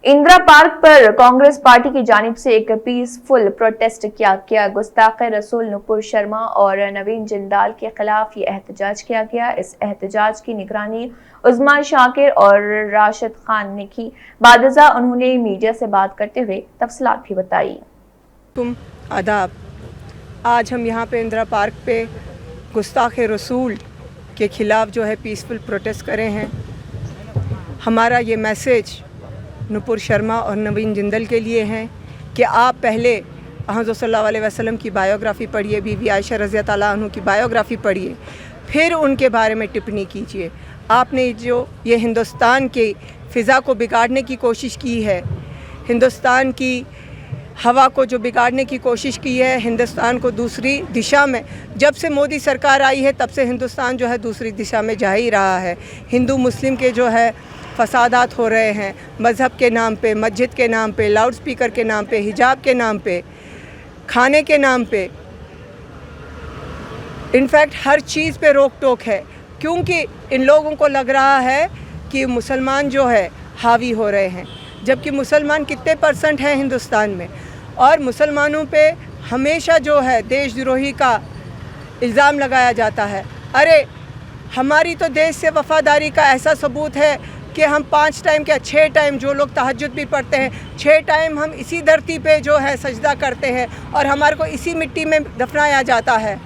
Indira park पर Congress party की जानिब से एक पीसफुल प्रोटेस्ट किया गया। गुस्ताखे रसूल नुपुर शर्मा और नवीन जिंदाल के खिलाफ ये एहतजाज किया गया। इस एहतजाज की निगरानी उस्मान शाकिर और राशिद खान ने की। बादजा उन्होंने मीडिया से बात करते हुए तफसीलात भी बताई। आदाब, आज हम यहाँ पे इंदिरा पार्क पे गुस्ताखे रसूल के ख़िलाफ़ जो है पीसफुल प्रोटेस्ट करे हैं। हमारा ये मैसेज नुपुर शर्मा और नवीन जिंदल के लिए हैं कि आप पहले हज़रत सल्लल्लाहु अलैहि वसल्लम की बायोग्राफ़ी पढ़िए, बीवी आयशा रज़ी अल्लाह अन्हा की बायोग्राफ़ी पढ़िए, फिर उनके बारे में टिप्पणी कीजिए। आपने जो ये हिंदुस्तान की फ़िज़ा को बिगाड़ने की कोशिश की है, हिंदुस्तान की हवा को जो बिगाड़ने की कोशिश की है, हिंदुस्तान को दूसरी दिशा में, जब से मोदी सरकार आई है तब से हिंदुस्तान जो है दूसरी दिशा में जा ही रहा है। हिंदू मुस्लिम के जो है फसादात हो रहे हैं, मज़हब के नाम पे, मस्जिद के नाम पे, लाउड स्पीकर के नाम पे, हिजाब के नाम पे, खाने के नाम पे, इनफैक्ट हर चीज़ पे रोक टोक है, क्योंकि इन लोगों को लग रहा है कि मुसलमान जो है हावी हो रहे हैं, जबकि मुसलमान कितने % हैं हिंदुस्तान में। और मुसलमानों पे हमेशा जो है देशद्रोही का इल्ज़ाम लगाया जाता है। अरे हमारी तो देश से वफ़ादारी का ऐसा सबूत है कि हम 5 टाइम क्या 6 टाइम, जो लोग तहज्जुद भी पढ़ते हैं, 6 टाइम हम इसी धरती पे जो है सजदा करते हैं और हमारे को इसी मिट्टी में दफनाया जाता है।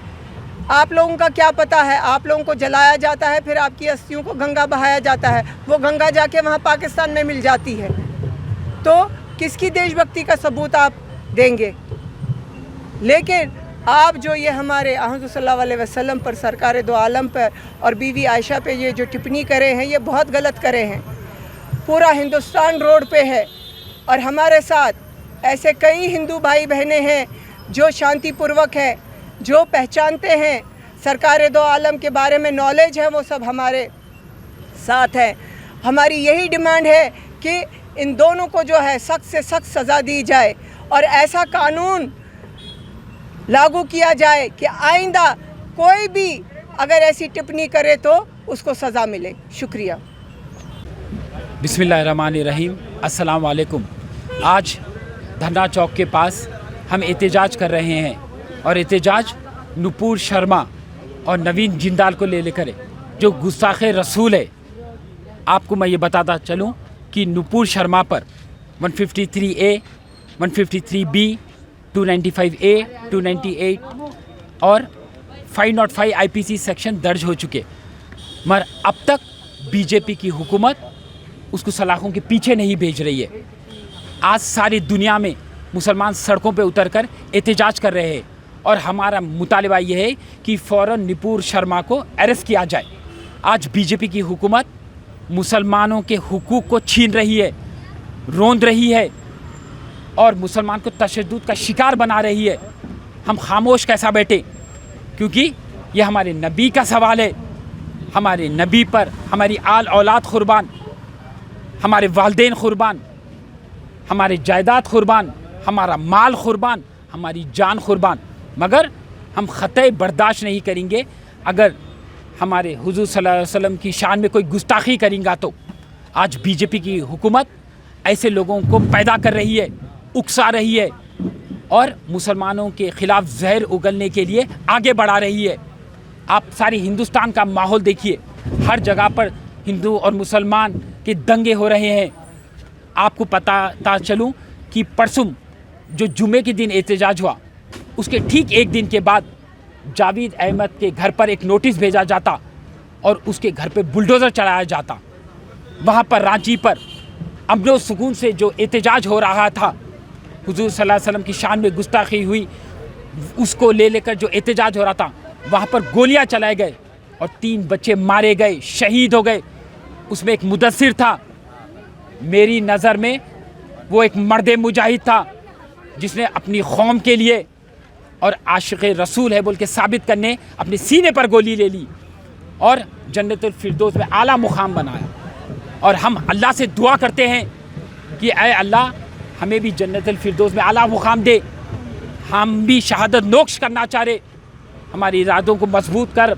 आप लोगों का क्या पता है, आप लोगों को जलाया जाता है, फिर आपकी अस्थियों को गंगा बहाया जाता है, वो गंगा जाके वहाँ पाकिस्तान में मिल जाती है। तो किसकी देशभक्ति का सबूत आप देंगे? लेकिन आप जो ये हमारे हज़रत सल्लल्लाहु अलैहि वसल्लम पर, सरकार दो आलम पर और बीवी आयशा पे ये जो टिप्पणी करे हैं, ये बहुत गलत करे हैं। पूरा हिंदुस्तान रोड पे है और हमारे साथ ऐसे कई हिंदू भाई बहनें हैं जो शांतिपूर्वक है, जो पहचानते हैं, सरकार दो आलम के बारे में नॉलेज है, वो सब हमारे साथ हैं। हमारी यही डिमांड है कि इन दोनों को जो है सख्त से सख्त सज़ा दी जाए और ऐसा कानून लागू किया जाए कि आइंदा कोई भी अगर ऐसी टिप्पणी करे तो उसको सज़ा मिले। शुक्रिया। बिस्मिल्लाहिर्रहमानिर्रहीम। अस्सलाम वालेकुम। आज धरना चौक के पास हम एहतजाज कर रहे हैं और एहतजाज नुपुर शर्मा और नवीन जिंदाल को ले लेकर है, जो गुस्ताखे रसूल है। आपको मैं ये बताता चलूँ कि नुपुर शर्मा पर 153A, 153B, 295A, 298 और 505 IPC सेक्शन दर्ज हो चुके, मगर अब तक बीजेपी की हुकूमत उसको सलाखों के पीछे नहीं भेज रही है। आज सारी दुनिया में मुसलमान सड़कों पे उतरकर एहतजाज कर रहे हैं और हमारा मुतालिबा ये है कि फ़ौरन नुपुर शर्मा को अरेस्ट किया जाए। आज बीजेपी की हुकूमत मुसलमानों के हुकूक को छीन रही है, रोंद रही है और मुसलमान को तशद्दुद का शिकार बना रही है। हम खामोश कैसा बैठे, क्योंकि ये हमारे नबी का सवाल है। हमारे नबी पर हमारी आल औलाद कुर्बान, हमारे वालिदैन कुर्बान, हमारे जायदाद कुर्बान, हमारा माल कुर्बान, हमारी जान कुर्बान, मगर हम ख़तई बर्दाश्त नहीं करेंगे अगर हमारे हुज़ूर सल्लल्लाहु अलैहि वसल्लम की शान में कोई गुस्ताखी करेंगे। तो आज बीजेपी की हुकूमत ऐसे लोगों को पैदा कर रही है, उकसा रही है और मुसलमानों के ख़िलाफ़ जहर उगलने के लिए आगे बढ़ा रही है। आप सारी हिंदुस्तान का माहौल देखिए, हर जगह पर हिंदू और मुसलमान के दंगे हो रहे हैं। आपको पता चलूं कि परसों जो जुमे के दिन एहतजाज हुआ, उसके ठीक एक दिन के बाद जावेद अहमद के घर पर एक नोटिस भेजा जाता और उसके घर पे बुलडोज़र चलाया जाता। वहाँ पर रांची पर अमन व सुकून से जो एहतजाज हो रहा था, हुज़ूर सल्लल्लाहु अलैहि वसल्लम की शान में गुस्ताखी हुई, उसको ले लेकर जो एहतजाज हो रहा था, वहाँ पर गोलियाँ चलाए गए और 3 बच्चे मारे गए, शहीद हो गए। उसमें एक मुदस्सिर था, मेरी नज़र में वो एक मर्द मुजाहिद था जिसने अपनी कौम के लिए और आशिक़ रसूल है बोल के साबित करने अपने सीने पर गोली ले ली और जन्नतुल फिरदौस में आला मुकाम बनाया। और हम अल्लाह से दुआ करते हैं कि ऐ अल्लाह हमें भी जन्नतुल फिरदौस में आला मुकाम दे। हम भी शहादत नोश करना चाह रहे, हमारे इरादों को मजबूत कर,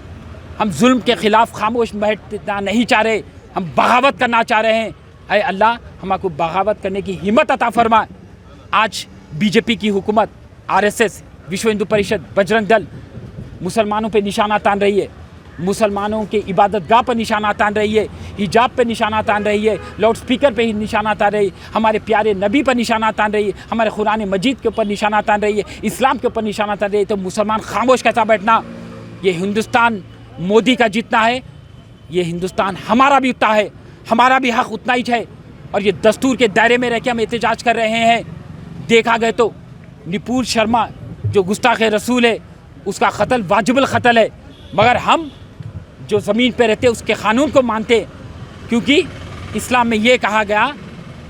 हम जुल्म के ख़िलाफ़ खामोश बैठना नहीं चाह रहे, हम बगावत करना चाह रहे हैं। ऐ अल्लाह हमको बगावत करने की हिम्मत अता फरमा। आज बीजेपी की हुकूमत, आरएसएस, विश्व हिंदू परिषद, बजरंग दल मुसलमानों पे निशाना तान रही है, मुसलमानों के इबादतगाह पर निशाना तान रही है, हिजाब पे निशाना तान रही है, लाउड स्पीकर पे ही निशाना तान रही है, हमारे प्यारे नबी पर निशाना तान रही है, हमारे कुरान मजीद के ऊपर निशाना तान रही है, इस्लाम के ऊपर निशाना तान रही है। तो मुसलमान खामोश कैसा बैठना? ये हिंदुस्तान मोदी का जितना है, ये हिंदुस्तान हमारा भी उतना है, हमारा भी हक़ उतना ही है। और ये दस्तूर के दायरे में रह के हम एहतजाज कर रहे हैं। देखा गया तो निपुर शर्मा जो गुस्ताख़ रसूल है, उसका कत्ल वाजिबुल कत्ल है, मगर हम जो ज़मीन पे रहते उसके क़ानून को मानते, क्योंकि इस्लाम में ये कहा गया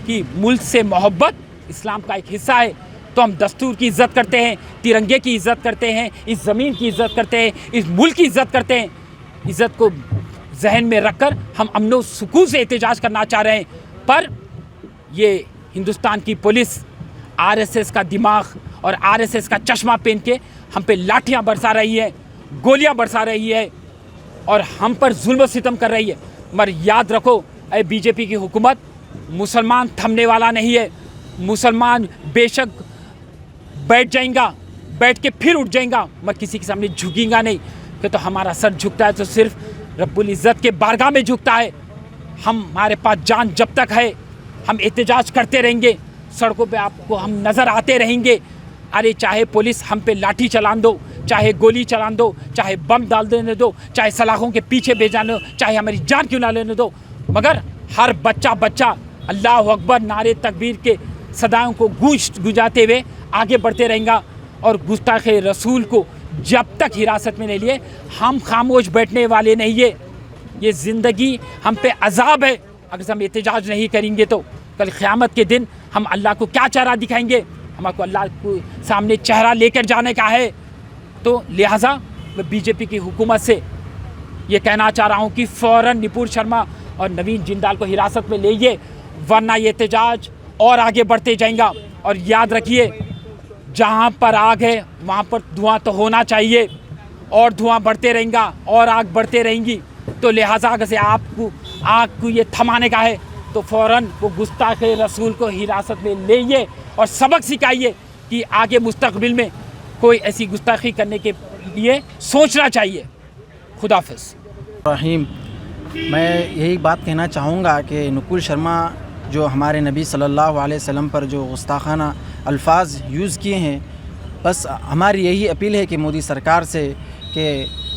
कि मुल्क से मोहब्बत इस्लाम का एक हिस्सा है। तो हम दस्तूर की इज़्ज़त करते हैं, तिरंगे की इज़्ज़त करते हैं, इस ज़मीन की इज़्ज़त करते हैं, इस मुल्क की इज़्ज़त करते हैं। इज़्ज़त को जहन में रख कर हम अमन व सुकून से एहतजाज करना चाह रहे हैं। पर ये हिंदुस्तान की पुलिस आरएसएस का दिमाग और आरएसएस का चश्मा पहन के हम पे लाठियाँ बरसा रही है, गोलियाँ बरसा रही है और हम पर जुल्म सितम कर रही है। मगर याद रखो ऐ बीजेपी की हुकूमत, मुसलमान थमने वाला नहीं है। मुसलमान बेशक बैठ जाएगा, बैठ के फिर उठ जाएगा, मगर किसी के सामने झुकेगा नहीं। कि तो हमारा सर झुकता है तो सिर्फ रब्बुल इज़्ज़त के बारगाह में झुकता है। हमारे पास जान जब तक है हम एहतजाज करते रहेंगे, सड़कों पे आपको हम नज़र आते रहेंगे। अरे चाहे पुलिस हम पे लाठी चलान दो, चाहे गोली चलान दो, चाहे बम डाल देने दो, चाहे सलाखों के पीछे भेजाने दो, चाहे हमारी जान क्यों ना लेने दो, मगर हर बच्चा अल्लाह अकबर नारे तकबीर के सदाओं को गूंजाते हुए आगे बढ़ते रहेगा। और गुस्ताख़ रसूल को जब तक हिरासत में नहीं लिए हम खामोश बैठने वाले नहीं है। ये ज़िंदगी हम पे अजाब है। अगर हम एहतजाज नहीं करेंगे तो कल क़यामत के दिन हम अल्लाह को क्या चेहरा दिखाएंगे? हमको अल्लाह को सामने चेहरा लेकर जाने का है। तो लिहाजा मैं बीजेपी की हुकूमत से ये कहना चाह रहा हूँ कि फ़ौरन निपुर शर्मा और नवीन जिंदाल को हिरासत में लेइए, वरना ये एहतजाज और आगे बढ़ते जाएगा। और याद रखिए, जहाँ पर आग है वहाँ पर धुआं तो होना चाहिए, और धुआं बढ़ते रहेगा और आग बढ़ते रहेंगी। तो लिहाजा अगर से आपको आग को ये थमाने का है तो फ़ौरन वो गुस्ताख़ रसूल को हिरासत में लेइए और सबक सिखाइए कि आगे मुस्तक़बिल में कोई ऐसी गुस्ताखी करने के लिए सोचना चाहिए। खुदाफिज़। रहीम, मैं यही बात कहना चाहूँगा कि नुपुर शर्मा जो हमारे नबी सल्लल्लाहु अलैहि वसल्लम पर जो गुस्ताखाना अल्फाज यूज़ किए हैं, बस हमारी यही अपील है कि मोदी सरकार से कि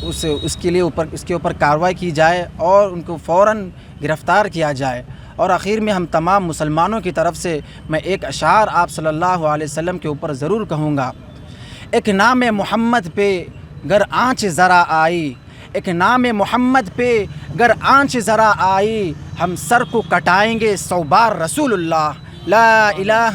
उसके ऊपर कार्रवाई की जाए और उनको फ़ौरन गिरफ़्तार किया जाए। और आखिर में हम तमाम मुसलमानों की तरफ से मैं एक अशार आप सल्लल्लाहु अलैहि वसल्लम के ऊपर ज़रूर कहूँगा। एक नाम मोहम्मद पे गर आँच ज़रा आई, एक नाम मोहम्मद पे गर आँच ज़रा आई, हम सर को कटाएंगे 100 बार रसूलुल्लाह ला इलाहा